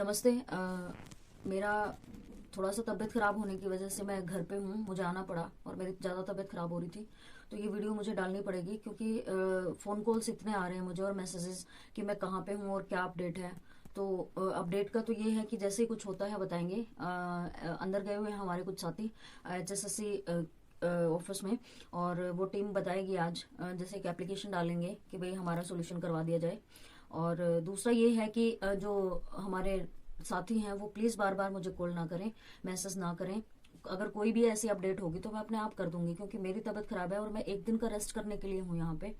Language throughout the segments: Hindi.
नमस्ते। मेरा थोड़ा सा तबीयत ख़राब होने की वजह से मैं घर पे हूँ, मुझे आना पड़ा और मेरी ज़्यादा तबीयत ख़राब हो रही थी। तो ये वीडियो मुझे डालनी पड़ेगी क्योंकि फ़ोन कॉल्स इतने आ रहे हैं मुझे और मैसेजेस कि मैं कहाँ पे हूँ और क्या अपडेट है। तो अपडेट का तो ये है कि जैसे ही कुछ होता है बताएंगे। अंदर गए हुए हैं हमारे कुछ साथी HSSC ऑफिस में, और वो टीम बताएगी आज जैसे एक एप्लीकेशन डालेंगे कि भाई हमारा सोल्यूशन करवा दिया जाए। और दूसरा ये है कि जो हमारे साथी हैं वो प्लीज़ बार बार मुझे कॉल ना करें, मैसेज ना करें। अगर कोई भी ऐसी अपडेट होगी तो मैं अपने आप कर दूंगी, क्योंकि मेरी तबीयत खराब है और मैं एक दिन का रेस्ट करने के लिए हूँ यहाँ पे।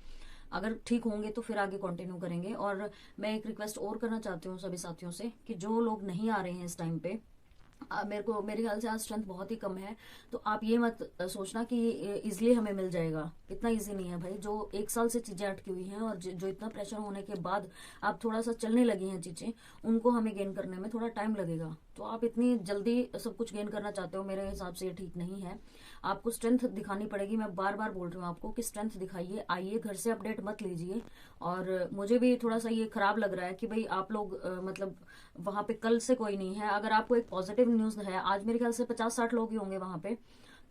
अगर ठीक होंगे तो फिर आगे कंटिन्यू करेंगे। और मैं एक रिक्वेस्ट और करना चाहती हूँ सभी साथियों से कि जो लोग नहीं आ रहे हैं इस टाइम पे, मेरे ख्याल से आज स्ट्रेंथ बहुत ही कम है, तो आप ये मत सोचना कि इजिली हमें मिल जाएगा। इतना इजी नहीं है भाई। जो एक साल से चीजें अटकी हुई हैं और जो इतना प्रेशर होने के बाद आप थोड़ा सा चलने लगी हैं चीजें, उनको हमें गेन करने में थोड़ा टाइम लगेगा। तो आप इतनी जल्दी सब कुछ गेन करना चाहते हो, मेरे हिसाब से ये ठीक नहीं है। आपको स्ट्रेंथ दिखानी पड़ेगी। मैं बार बार बोल रही हूँ आपको कि स्ट्रेंथ दिखाइए, आइए, घर से अपडेट मत लीजिए। और मुझे भी थोड़ा सा ये खराब लग रहा है कि भाई आप लोग मतलब वहां पे कल से कोई नहीं है। अगर आपको एक पॉजिटिव न्यूज है, आज मेरे ख्याल से 50-60 लोग ही होंगे वहां पे,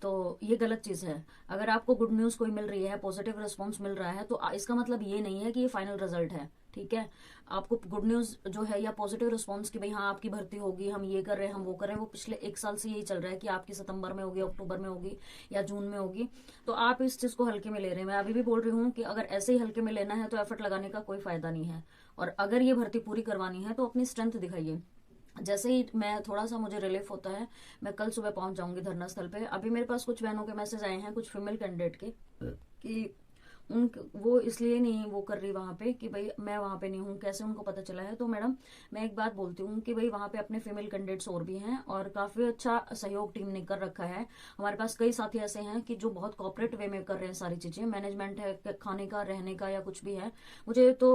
तो ये गलत चीज है। अगर आपको गुड न्यूज कोई मिल रही है, पॉजिटिव रिस्पॉन्स मिल रहा है, तो इसका मतलब ये नहीं है कि ये फाइनल रिजल्ट है। ठीक है, आपको गुड न्यूज जो है या पॉजिटिव रिस्पॉन्स की भाई हाँ आपकी भर्ती होगी, हम ये कर रहे हैं, हम वो कर रहे हैं, वो पिछले एक साल से यही चल रहा है कि आपकी सितंबर में होगी, अक्टूबर में होगी या जून में होगी। तो आप इस चीज को हल्के में ले रहे हैं। मैं अभी भी बोल रही हूँ कि अगर ऐसे ही हल्के में लेना है तो एफर्ट लगाने का कोई फायदा नहीं है। और अगर ये भर्ती पूरी करवानी है तो अपनी स्ट्रेंथ दिखाइए। जैसे ही मैं थोड़ा सा मुझे रिलीफ होता है, मैं कल सुबह पहुंच जाऊंगी धरना स्थल पे। अभी मेरे पास कुछ बहनों के मैसेज आए हैं, कुछ फीमेल कैंडिडेट के, कि उन वो इसलिए नहीं वो कर रही वहां पे कि भाई मैं वहां पे नहीं हूँ, कैसे उनको पता चला है। तो मैडम, मैं एक बात बोलती हूँ कि भाई वहां पे अपने फीमेल कैंडिडेट्स और भी हैं और काफी अच्छा सहयोग टीम ने कर रखा है। हमारे पास कई साथी ऐसे हैं कि जो बहुत कॉपरेट वे में कर रहे हैं सारी चीजें, मैनेजमेंट है, खाने का, रहने का या कुछ भी है। मुझे तो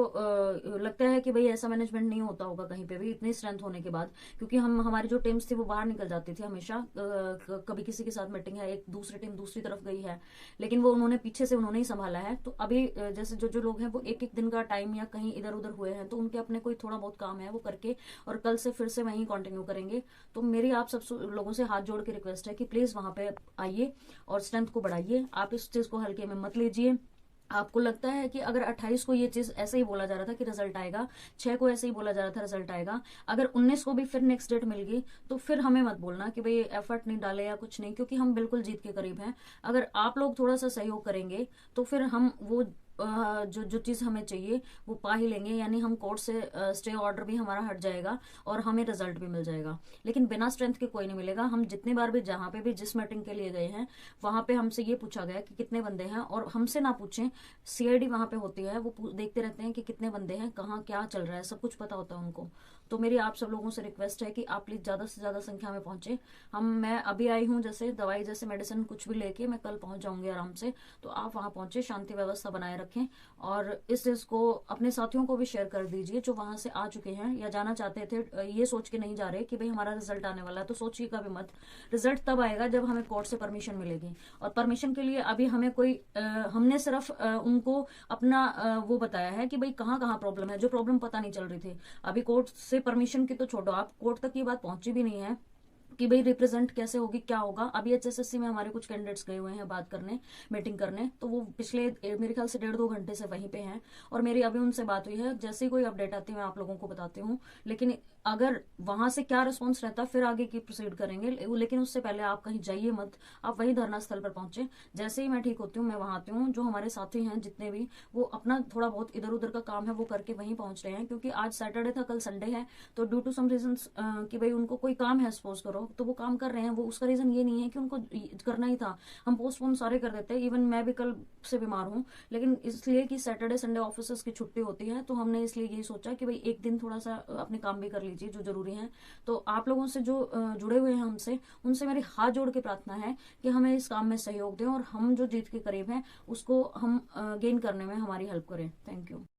लगता है कि भाई ऐसा मैनेजमेंट नहीं होता होगा कहीं पे भी इतनी स्ट्रेंथ होने के बाद, क्योंकि हम हमारी जो टीम्स थी वो बाहर निकल जाती थी हमेशा। कभी किसी के साथ मीटिंग है, एक दूसरी टीम दूसरी तरफ गई है, लेकिन वो उन्होंने पीछे से उन्होंने ही संभाला है। तो अभी जैसे जो जो लोग हैं वो एक एक दिन का टाइम या कहीं इधर उधर हुए हैं, तो उनके अपने कोई थोड़ा बहुत काम है वो करके और कल से फिर से वहीं कंटिन्यू करेंगे। तो मेरी आप सब लोगों से हाथ जोड़ के रिक्वेस्ट है कि प्लीज वहां पे आइए और स्ट्रेंथ को बढ़ाइए। आप इस चीज को हल्के में मत लीजिए। आपको लगता है कि अगर 28 को ये चीज ऐसे ही बोला जा रहा था कि रिजल्ट आएगा, 6 को ऐसे ही बोला जा रहा था रिजल्ट आएगा, अगर 19 को भी फिर नेक्स्ट डेट मिल गई, तो फिर हमें मत बोलना कि भाई एफर्ट नहीं डाले या कुछ नहीं, क्योंकि हम बिल्कुल जीत के करीब हैं। अगर आप लोग थोड़ा सा सहयोग करेंगे तो फिर हम वो जो जो चीज हमें चाहिए वो पा ही लेंगे। यानी हम कोर्ट से स्टे ऑर्डर भी हमारा हट जाएगा और हमें रिजल्ट भी मिल जाएगा। लेकिन बिना स्ट्रेंथ के कोई नहीं मिलेगा। हम जितनी बार भी जहां पे भी जिस मीटिंग के लिए गए हैं, वहां पे हमसे ये पूछा गया कि कितने बंदे हैं, और हमसे ना पूछें, CID वहां पे होती है, वो देखते रहते हैं कि कितने बंदे हैं, कहाँ क्या चल रहा है, सब कुछ पता होता है उनको। तो मेरी आप सब लोगों से रिक्वेस्ट है कि आप प्लीज ज्यादा से ज्यादा संख्या में पहुंचे। मैं अभी आई हूँ, जैसे दवाई जैसे मेडिसिन कुछ भी लेके मैं कल पहुंच जाऊंगी आराम से। तो आप वहां पहुंचे, शांति व्यवस्था बनाए रखें और इस चीज को अपने साथियों को भी शेयर कर दीजिए जो वहां से आ चुके हैं या जाना चाहते थे। ये सोच के नहीं जा रहे कि भाई हमारा रिजल्ट आने वाला है, तो सोचिए कभी मत। रिजल्ट तब आएगा जब हमें कोर्ट से परमिशन मिलेगी, और परमिशन के लिए अभी हमें कोई हमने सिर्फ उनको अपना वो बताया है कि भाई कहाँ कहाँ प्रॉब्लम है, जो प्रॉब्लम पता नहीं चल रही थी। अभी कोर्ट से परमिशन की तो छोड़ो, आप कोर्ट तक ये बात पहुंची भी नहीं है कि भाई रिप्रेजेंट कैसे होगी, क्या होगा। अभी HSSC में हमारे कुछ कैंडिडेट्स गए हुए हैं बात करने, मीटिंग करने, तो वो पिछले मेरे ख्याल से 1.5-2 घंटे से वहीं पे हैं और मेरी अभी उनसे बात हुई है। जैसे ही कोई अपडेट आती है मैं आप लोगों को बताती हूँ। लेकिन अगर वहां से क्या रिस्पॉन्स रहता फिर आगे की प्रोसीड करेंगे, लेकिन उससे पहले आप कहीं जाइए मत। आप वहीं धरना स्थल पर पहुंचे। जैसे ही मैं ठीक होती हूँ मैं वहां आती हूँ। जो हमारे साथी हैं जितने भी, वो अपना थोड़ा बहुत इधर उधर का काम है वो करके वहीं पहुंच रहे हैं, क्योंकि आज सैटरडे था, कल संडे है। तो ड्यू टू सम रीजन कि भाई उनको कोई काम है सपोज करो, तो वो काम कर रहे हैं। वो उसका रीजन ये नहीं है कि उनको करना ही था, हम पोस्टपोन सारे कर देते हैं। इवन मैं भी कल से बीमार हूँ, लेकिन इसलिए कि सैटरडे संडे ऑफिसर्स की छुट्टी होती है, तो हमने इसलिए यही सोचा कि भाई एक दिन थोड़ा सा अपने काम भी कर लीजिए जो जरूरी है। तो आप लोगों से जो जुड़े हुए हैं हमसे, उनसे मेरी हाथ जोड़ के प्रार्थना है कि हमें इस काम में सहयोग दें और हम जो जीत के करीब हैं उसको हम गेन करने में हमारी हेल्प करें। Thank you.